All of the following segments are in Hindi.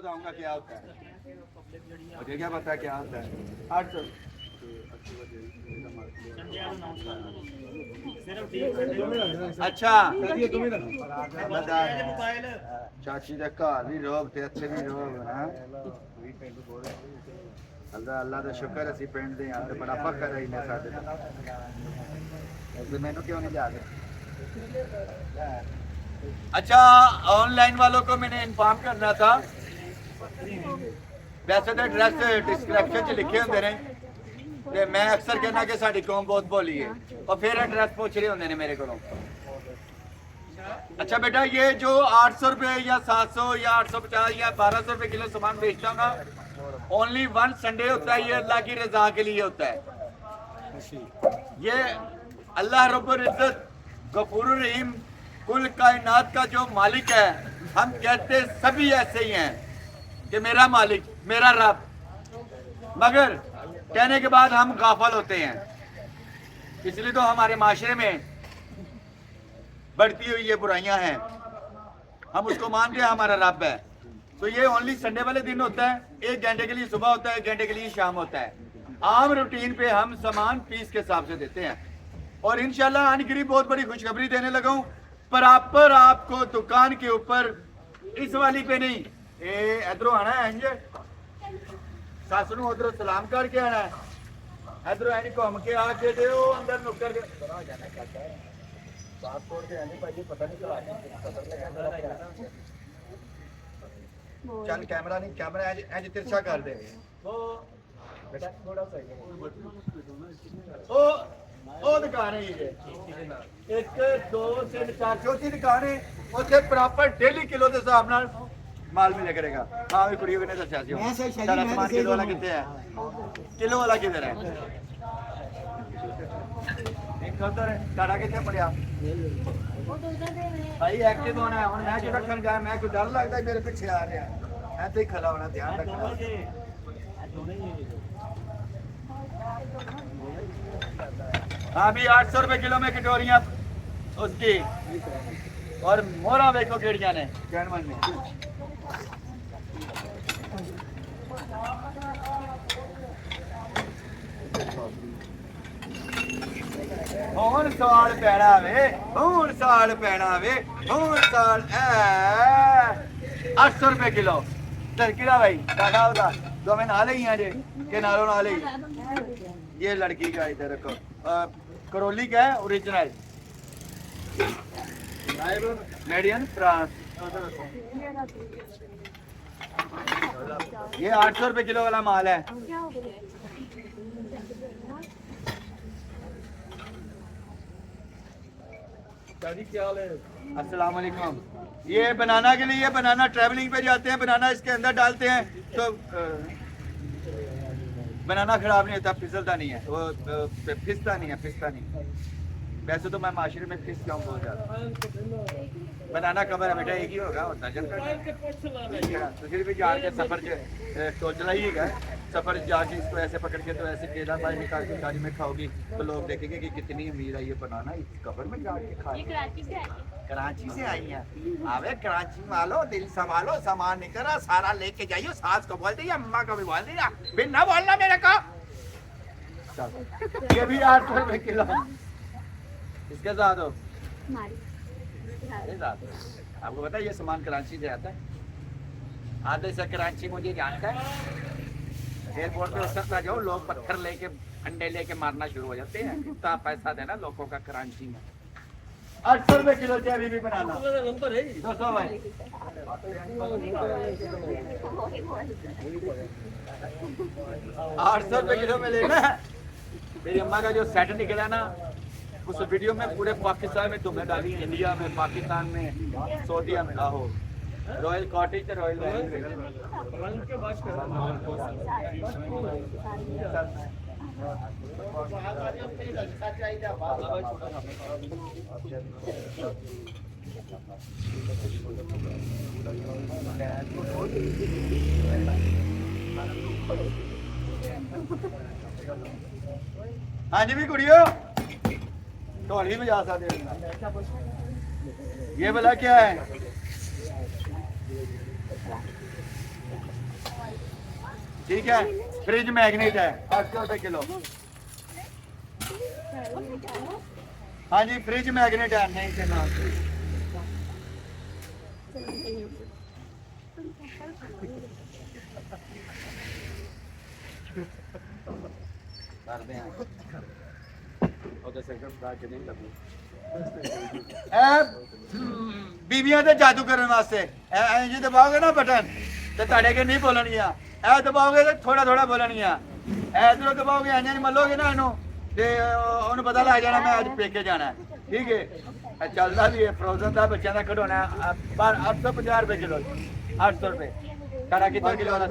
बताऊंगा क्या होता है, मुझे क्या पता क्या होता है। 800 अच्छा चाची का घर भी रोग थे अच्छे भी रोग हैं। अल्लाह अल्लाह का शुक्र असी पिंड दे आते बड़ा फकर है इन्हें साडे तो मैंने क्यों नहीं जाते। अच्छा ऑनलाइन वालों को मैंने इन्फॉर्म करना था, वैसे तो एड्रैस डिस्क्रिप्शन च लिखे होंगे ने ते मैं अक्सर कहना कि साडी कौम बहुत भोली है और फिर एड्रैस पूछ रहे होंगे ने मेरे को। अच्छा बेटा ये जो 800 रुपये या 700 या 850 या 1200 रुपये किलो सामान बेचता हूँ, ओनली वन संडे होता है, ये अल्लाह की रजा के लिए होता है। ये अल्लाह रब्बुल इज्जत गफूर रहीम कुल कायनात का जो मालिक है, हम कहते सभी ऐसे ही हैं कि मेरा मालिक मेरा रब, मगर कहने के बाद हम गाफल होते हैं। इसलिए तो हमारे माशरे में बढ़ती हुई ये बुराइयां हैं, हम उसको मानते हैं हमारा रब है। तो ये ओनली संडे वाले दिन होता है, 1 घंटे के लिए सुबह होता है, 1 घंटे के लिए शाम होता है। आम रूटीन पे हम सामान पीस के हिसाब से देते हैं और इंशाल्लाह आने करीब बहुत बड़ी खुशखबरी देने लगा हूँ। प्रॉपर आपको दुकान के ऊपर इस वाली पे नहीं, इधरों आना है इंज सस नूं उधरों सलाम करके आना है, इधरों इंज घूम के आके ते ओ अंदर नुक्कर के चल कैमरा नहीं, कैमरा इंज तिरछा कर दे। बेटा थोड़ा सा ओ दुकान है ये 1 2 3 4 चौथी दुकान है, उसे प्रॉपर डेली किलो के हिसाब नाल माल मिले करेगा। हाँ भी कुड़ियों ने दस्या सी सारा सामान किलो वाला कितने है, किलो वाला किधर है एक उधर सारा कितने पड़िया भाई एक्टिव होना है। हुण मैं जो रखन गया मैं कोई डर लगता है मेरे पीछे आ रहा, मैं तो ही खड़ा होना, ध्यान रखना। हाँ भी 800 रुपए किलो में कटोरियां उसकी, और मोरा देखो केड़िया ने कैनवन में। ਹੁਣ ਸਾਲ ਪੈਣਾ ਵੇ, ਹੁਣ ਸਾਲ ਪੈਣਾ ਵੇ, ਹੁਣ ਸਾਲ 800 रुपए किलो लड़की का भाई टाटा होगा तो मैं ना ले जे के नालों ना ले। ये लड़की का इधर रखो, करोली का है ओरिजिनल मेड इन फ्रांस। ये 800 रुपए किलो वाला माल है। अस्सलाम वालेकुम। ये बनाना के लिए, बनाना ट्रैवलिंग पे जाते हैं, बनाना इसके अंदर डालते हैं तो बनाना खराब नहीं होता, फिसलता नहीं है, वो फिसता नहीं है, फिसता नहीं। वैसे तो मैं माशरे में फिस जाऊँ बहुत ज़्यादा। बनाना कवर है बेटा एक ही होगा, होता चल तो फिर भी जाके सफ़र तो चला ही है, सफ़र जाके इसको ऐसे पकड़ के तो ऐसे केला भाई निकाल के गाड़ी में खाओगी तो लोग देखेंगे कि कितनी अमीर है ये बनाना इस कवर में जाके खा। कराची से आई है, आवे कराची वालों दिल संभालो, सामान निकला सारा लेके जाइयो, सास को बोल दिया, अम्मा को भी बोल दिया, बिन ना बोलना मेरे को। ये भी 800 रुपए किलो इसके साथ हो। आपको पता है ये सामान कराची से आता है, आधे से कराची मुझे जानता है। एयरपोर्ट पे उस वक्त आ जाओ लोग पत्थर लेके अंडे लेके मारना शुरू हो जाते हैं, इतना पैसा देना लोगों का कराची में। 800 रुपए किलो अभी भी बनाना 200 भाई। 800 रुपए किलो में लेना। मेरी अम्मा का जो सेट निकला ना उस वीडियो में पूरे पाकिस्तान में तुम्हें डाली, इंडिया में, पाकिस्तान में, सऊदीया में आहो रॉयल कॉटेज से रॉयल हाँ जी भी कुड़ियो ढोली बजा सकते हो। ये भला क्या है? ठीक है। फ्रिज मैग्नेट है 800 रुपए किलो। हाँ जी फ्रिज मैग्नेट है नहीं के नाम से। बीबियां ते जादू करने वास्ते इंज दबाओगे ना बटन ते ਤੁਹਾਡੇ के नहीं बोलणगियां ए दबाओगे तो थोड़ा थोड़ा बोलणगियां इधरों दबाओगे इंज मलोगे ना इन्हों ते ਉਹਨੂੰ पता लग जाना मैं आज पेके जाना है ठीक है। चलता भी है फ्रोजन का बच्चों का खिडौना पर 850 रुपए किलो 800 रुपए सारा कितना किलो वाला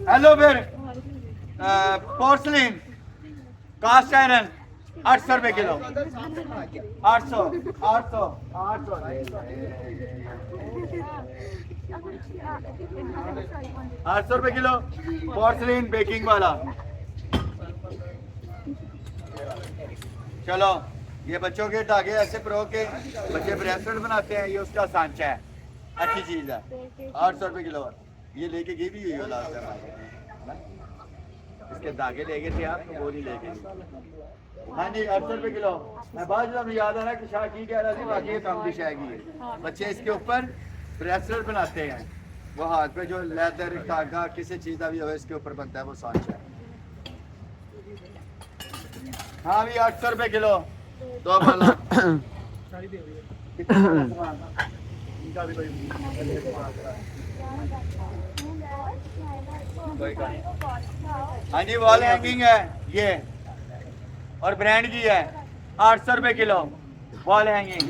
हेलो फिर पोर्सलिन कास्ट आयरन 800 रुपए किलो 800 800 800 रुपए किलो पोर्सलिन बेकिंग वाला। चलो ये बच्चों के धागे ऐसे प्रो के बच्चे ब्रेसलेट बनाते हैं ये उसका सांचा है अच्छी चीज है 800 रुपए किलो। ये लेके गई भी हुई हो लास्ट टाइम इसके धागे ले गए थे आप वो नहीं लेके। हाँ जी 800 रुपए किलो। मैं बाद में याद आ रहा कि शाह की कह रहा था बाकी काम भी शाह की है बच्चे इसके ऊपर ब्रेसलेट बनाते हैं वो हाथ पे जो लेदर धागा किसी चीज का भी हो इसके ऊपर बनता है वो सांचा है। हाँ भी 800 रुपए किलो दो वाला। हाँ जी वॉल हैंगिंग है ये और ब्रांड की है 800 रुपए किलो वॉल हैंगिंग।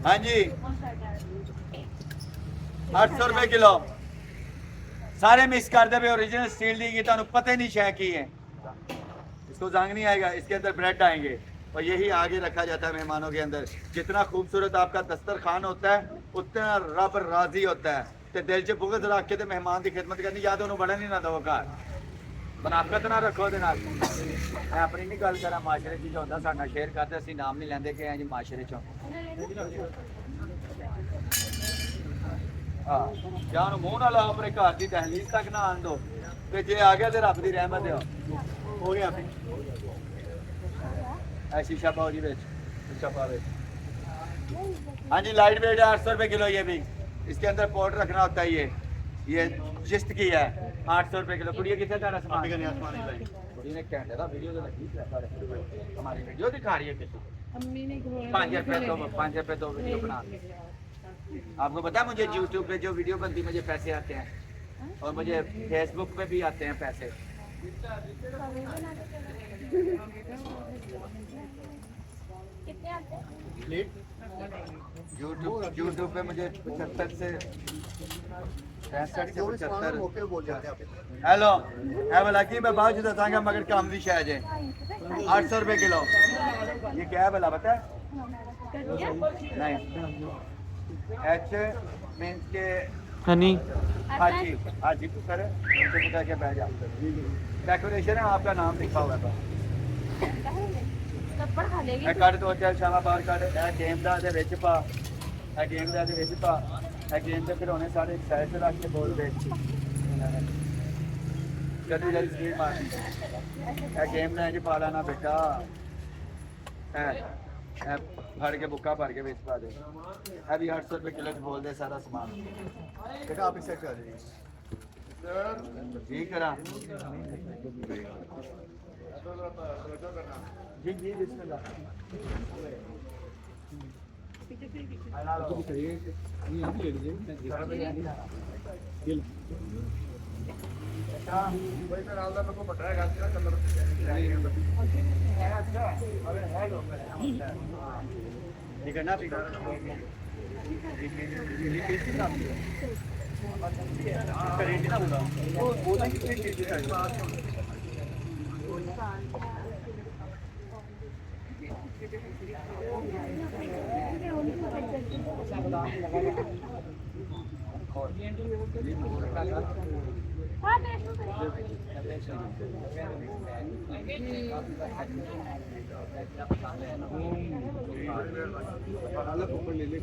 हाँ जी 800 रुपए किलो सारे मिक्स कर दे ओरिजिनल स्टील दी तुम पता ही नहीं शय की है इसको जंग नहीं आएगा इसके अंदर ब्रेड आएंगे और यही आगे रखा जाता है मेहमानों के अंदर। जितना खूबसूरत आपका दस्तरखान होता है उतना रब राजी होता है ते दिल च बुगत रख के मेहमान की खिदमत करनी याद उन्होंने बड़ा नहीं ना दो घर मुनाफकत ना रखो मैं अपनी नहीं गल करा माशरे की जो होता साडा शेयर करते असं नाम नहीं लेंदे कि जी माशरे चो ਜਾਂ ਉਹਨੂੰ ਮੂੰਹ ਨਾਲ ਆਪਣੇ ਘਰ ਦੀ ਦਹਲੀਜ਼ ਤੱਕ ਨਾ ਆਣ ਦੋ ਤੇ ਜੇ ਆ ਗਿਆ ਤੇ ਰੱਬ ਦੀ ਰਹਿਮਤ ਹੈ ਹੋ ਗਿਆ ਫਿਰ ਐ शीशा पाओ जी ਵਿੱਚ शीशा पावे। हाँ जी लाइट वेट 800 रुपए किलो ये भी इसके अंदर पोर्ट रखना होता है ये जिस्त की है 800 रुपए किलो। कुड़िया कितने तारा सामान कुड़ी ने कहते था वीडियो तो लगी हमारी वीडियो दिखा रही है किसी 5 रुपए दो वीडियो बना। आपको पता है मुझे YouTube पे जो वीडियो बनती मुझे पैसे आते हैं और मुझे Facebook पे भी आते हैं पैसे। YouTube पे मुझे 75 से 65 से 75। हेलो है भला की मैं बात दसांगा मगर काम की शायद है 800 रुपए किलो। ये क्या है भला पता है नहीं एच मीन्स के हनी हाजी हाजी सर उनसे के बैठ जाओ डेकोरेशन है आपका नाम लिखा हुआ है मैं कट दो चार शामा बाहर कट गेम का पा गेम का पा गेम के खिलौने सारे साइड से रख के बोल दे जल्दी जल्दी स्पीड मारनी गेम का पा लेना बेटा फड़ के बुक्का भर के बेच पा दे अभी 800 रुपए किलो बोल दे सारा सामान बेटा आप इसे कर दीजिए ठीक करा जी जी बिस्मिल्लाह ले ले